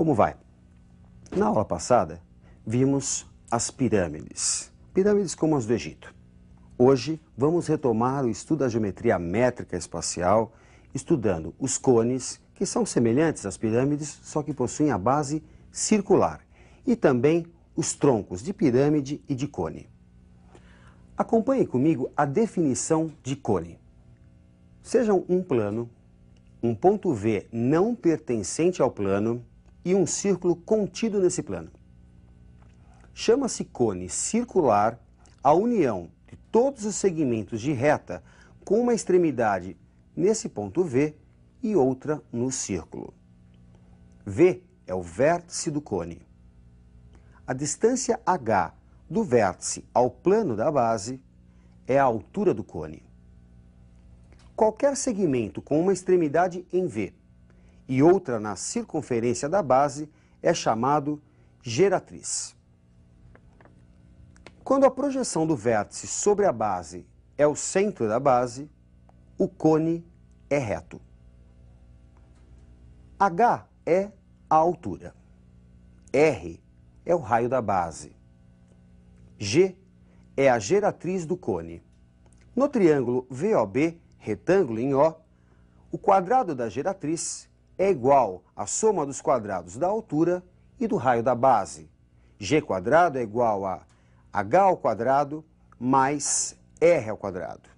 Como vai? Na aula passada, vimos as pirâmides. Pirâmides como as do Egito. Hoje, vamos retomar o estudo da geometria métrica espacial, estudando os cones, que são semelhantes às pirâmides, só que possuem a base circular, e também os troncos de pirâmide e de cone. Acompanhe comigo a definição de cone. Sejam um plano, um ponto V não pertencente ao plano e um círculo contido nesse plano. Chama-se cone circular a união de todos os segmentos de reta com uma extremidade nesse ponto V e outra no círculo. V é o vértice do cone. A distância H do vértice ao plano da base é a altura do cone. Qualquer segmento com uma extremidade em V e outra na circunferência da base é chamado geratriz. Quando a projeção do vértice sobre a base é o centro da base, o cone é reto. H é a altura. R é o raio da base. G é a geratriz do cone. No triângulo VOB, retângulo em O, o quadrado da geratriz é igual à soma dos quadrados da altura e do raio da base. G quadrado é igual a H ao quadrado mais R ao quadrado.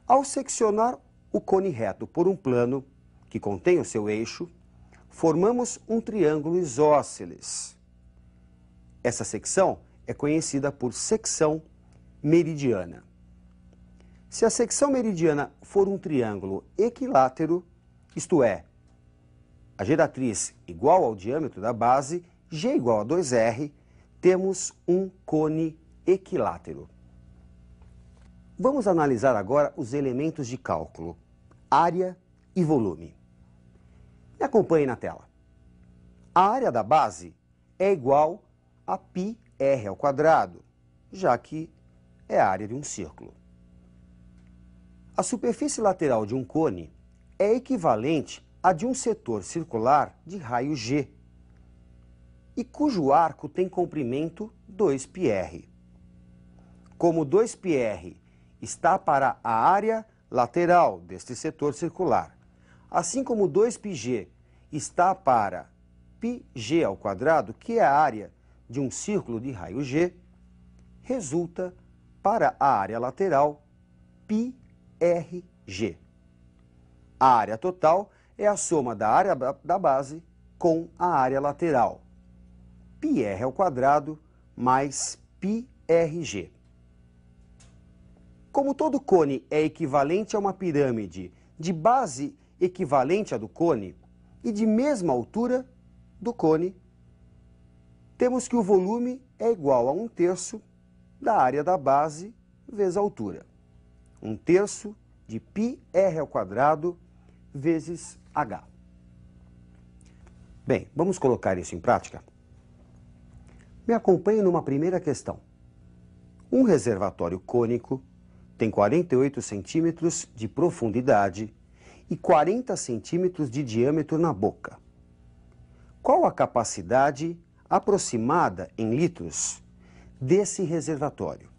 Ao seccionar o cone reto por um plano que contém o seu eixo, formamos um triângulo isósceles. Essa secção é conhecida por secção meridiana. Se a secção meridiana for um triângulo equilátero, isto é, a geratriz igual ao diâmetro da base, G igual a 2R, temos um cone equilátero. Vamos analisar agora os elementos de cálculo, área e volume. Me acompanhe na tela. A área da base é igual a πr ao quadrado, já que é a área de um círculo. A superfície lateral de um cone é equivalente à de um setor circular de raio G, e cujo arco tem comprimento 2πr. Como 2πr está para a área lateral deste setor circular, assim como 2πg está para πg ao quadrado, que é a área de um círculo de raio G, resulta para a área lateral πrg. A área total é a soma da área da base com a área lateral, πr ao quadrado mais πrg. Como todo cone é equivalente a uma pirâmide de base equivalente à do cone e de mesma altura do cone, temos que o volume é igual a 1/3 da área da base vezes a altura. 1/3 de πr ao quadrado vezes h. Bem, vamos colocar isso em prática? Me acompanhe numa primeira questão. Um reservatório cônico tem 48 centímetros de profundidade e 40 centímetros de diâmetro na boca. Qual a capacidade aproximada em litros desse reservatório?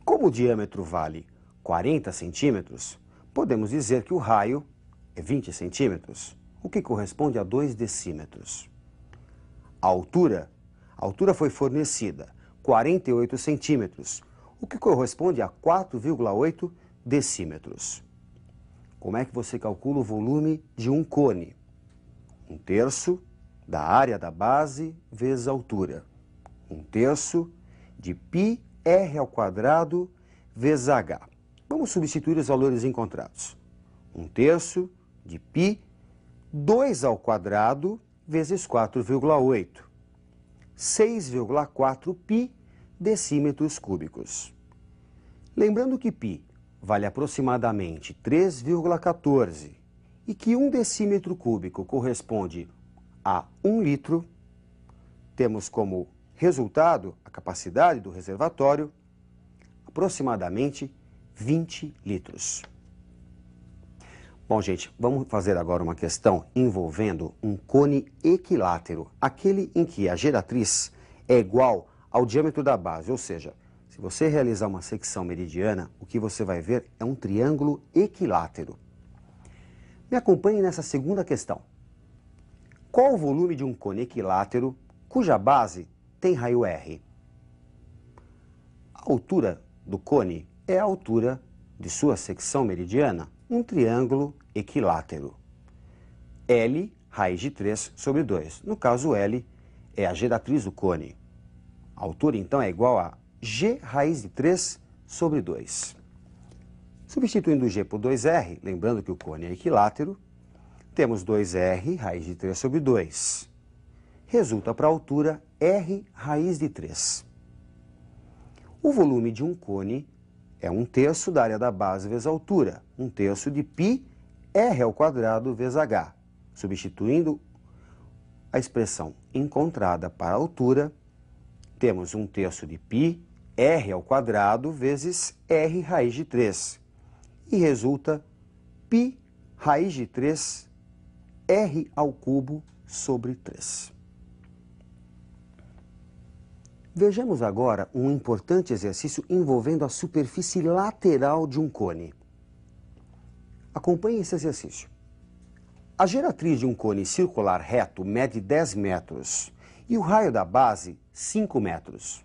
Como o diâmetro vale 40 centímetros, podemos dizer que o raio é 20 centímetros, o que corresponde a 2 decímetros. A altura foi fornecida 48 centímetros, o que corresponde a 4,8 decímetros. Como é que você calcula o volume de um cone? 1/3 da área da base vezes a altura. 1/3 de πr ao quadrado vezes h. Vamos substituir os valores encontrados. 1/3 de π, 2 ao quadrado vezes 4,8. 6,4 π decímetros cúbicos. Lembrando que π vale aproximadamente 3,14 e que 1 decímetro cúbico corresponde a 1 litro, temos como resultado a capacidade do reservatório aproximadamente 20 litros. Bom, gente, vamos fazer agora uma questão envolvendo um cone equilátero, aquele em que a geratriz é igual ao diâmetro da base, ou seja, se você realizar uma secção meridiana, o que você vai ver é um triângulo equilátero. Me acompanhe nessa segunda questão. Qual o volume de um cone equilátero cuja base tem raio R? A altura do cone é a altura de sua secção meridiana, um triângulo equilátero. L, raiz de 3 sobre 2. No caso, L é a geratriz do cone. A altura, então, é igual a G raiz de 3 sobre 2. Substituindo G por 2R, lembrando que o cone é equilátero, temos 2R raiz de 3 sobre 2. Resulta para a altura R raiz de 3. O volume de um cone é 1/3 da área da base vezes a altura, 1/3 de π R ao quadrado vezes H. Substituindo a expressão encontrada para a altura, temos 1/3 de π R ao quadrado vezes R raiz de 3. E resulta π raiz de 3 R ao cubo sobre 3. Vejamos agora um importante exercício envolvendo a superfície lateral de um cone. Acompanhe esse exercício. A geratriz de um cone circular reto mede 10 metros e o raio da base 5 metros.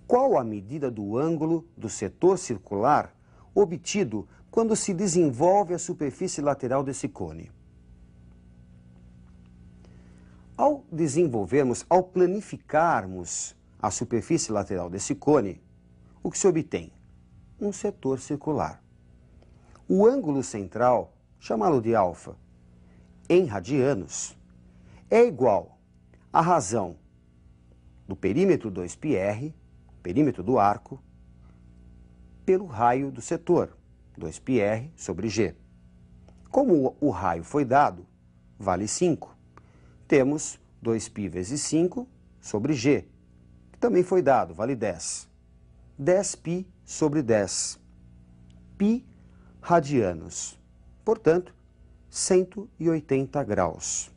Qual a medida do ângulo do setor circular obtido quando se desenvolve a superfície lateral desse cone? Ao planificarmos a superfície lateral desse cone, o que se obtém? Um setor circular. O ângulo central, chamá-lo de alfa, em radianos, é igual à razão do perímetro 2πr, perímetro do arco, pelo raio do setor, 2πr sobre g. Como o raio foi dado, vale 5. Temos 2π vezes 5 sobre g, que também foi dado, vale 10. 10π sobre 10. Π radianos. Portanto, 180 graus.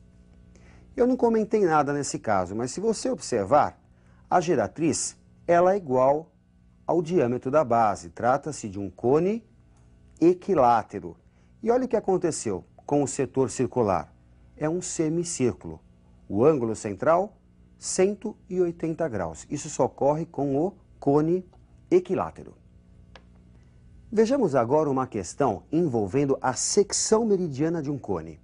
Eu não comentei nada nesse caso, mas se você observar, a geratriz ela é igual ao diâmetro da base. Trata-se de um cone equilátero. E olha o que aconteceu com o setor circular. É um semicírculo. O ângulo central, 180 graus. Isso só ocorre com o cone equilátero. Vejamos agora uma questão envolvendo a secção meridiana de um cone.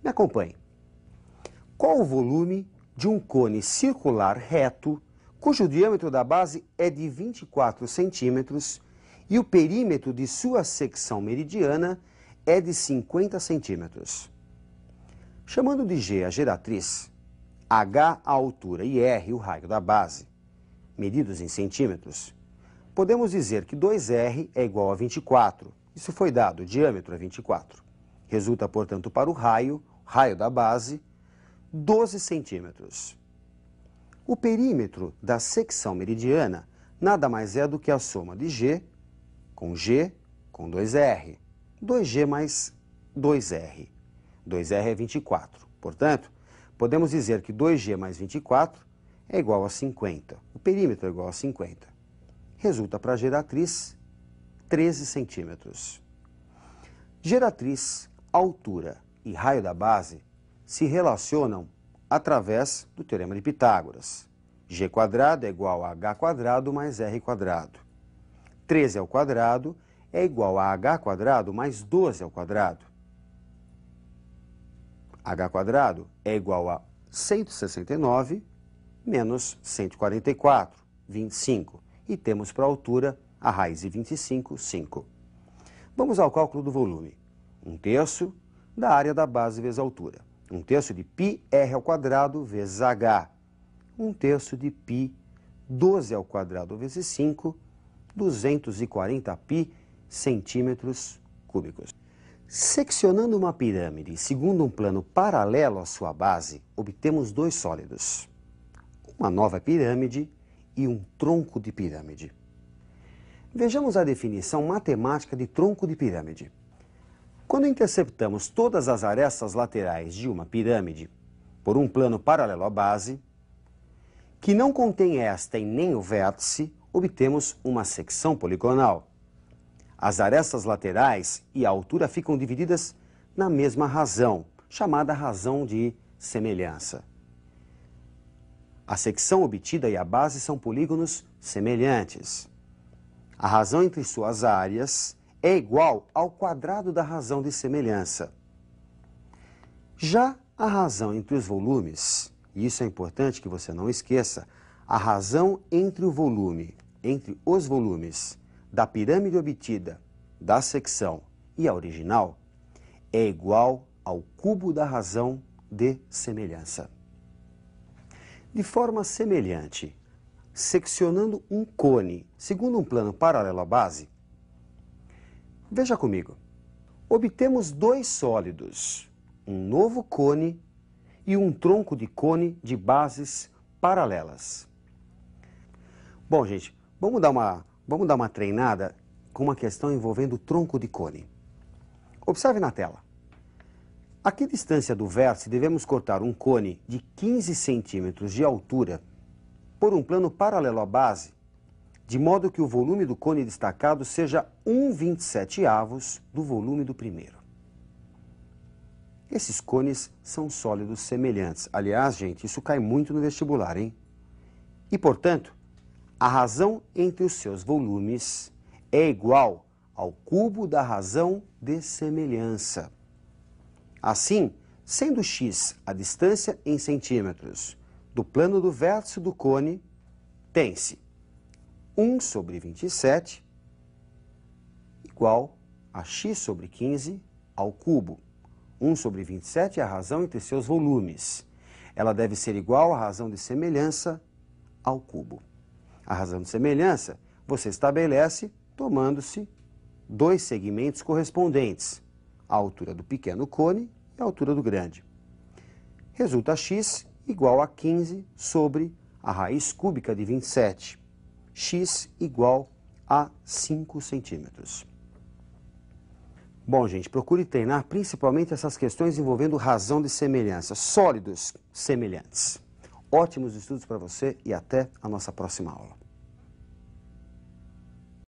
Me acompanhe. Qual o volume de um cone circular reto, cujo diâmetro da base é de 24 centímetros e o perímetro de sua secção meridiana é de 50 centímetros? Chamando de G a geratriz, H a altura e R o raio da base, medidos em centímetros, podemos dizer que 2R é igual a 24. Isso foi dado, o diâmetro é 24. Resulta, portanto, para o raio da base, 12 centímetros. O perímetro da secção meridiana nada mais é do que a soma de G com 2R. 2G mais 2R. 2R é 24. Portanto, podemos dizer que 2G mais 24 é igual a 50. O perímetro é igual a 50. Resulta para a geratriz 13 centímetros. Geratriz, altura e raio da base se relacionam através do Teorema de Pitágoras. G² é igual a H² mais R². 13 ao quadrado é igual a H² mais 12 ao quadrado. H² é igual a 169 menos 144, 25. E temos para a altura a raiz de 25, 5. Vamos ao cálculo do volume. 1/3 da área da base vezes a altura. 1/3 de πr² vezes h. 1/3 de π, 12 ao quadrado vezes 5, 240 π centímetros cúbicos. Seccionando uma pirâmide segundo um plano paralelo à sua base, obtemos dois sólidos. Uma nova pirâmide e um tronco de pirâmide. Vejamos a definição matemática de tronco de pirâmide. Quando interceptamos todas as arestas laterais de uma pirâmide por um plano paralelo à base, que não contém esta e nem o vértice, obtemos uma secção poligonal. As arestas laterais e a altura ficam divididas na mesma razão, chamada razão de semelhança. A secção obtida e a base são polígonos semelhantes. A razão entre suas áreas é igual ao quadrado da razão de semelhança. Já a razão entre os volumes, e isso é importante que você não esqueça, a razão entre os volumes da pirâmide obtida, da secção e a original, é igual ao cubo da razão de semelhança. De forma semelhante, seccionando um cone segundo um plano paralelo à base, veja comigo, obtemos dois sólidos, um novo cone e um tronco de cone de bases paralelas. Bom, gente, vamos dar uma treinada com uma questão envolvendo o tronco de cone. Observe na tela. A que distância do vértice devemos cortar um cone de 15 centímetros de altura por um plano paralelo à base, de modo que o volume do cone destacado seja 1/27º do volume do primeiro? Esses cones são sólidos semelhantes. Aliás, gente, isso cai muito no vestibular, hein? E, portanto, a razão entre os seus volumes é igual ao cubo da razão de semelhança. Assim, sendo x a distância em centímetros do plano do vértice do cone, tem-se 1/27 igual a x sobre 15 ao cubo. 1/27 é a razão entre seus volumes. Ela deve ser igual à razão de semelhança ao cubo. A razão de semelhança você estabelece tomando-se dois segmentos correspondentes, a altura do pequeno cone e a altura do grande. Resulta x igual a 15 sobre a raiz cúbica de 27. X igual a 5 centímetros. Bom, gente, procure treinar principalmente essas questões envolvendo razão de semelhança, sólidos semelhantes. Ótimos estudos para você e até a nossa próxima aula.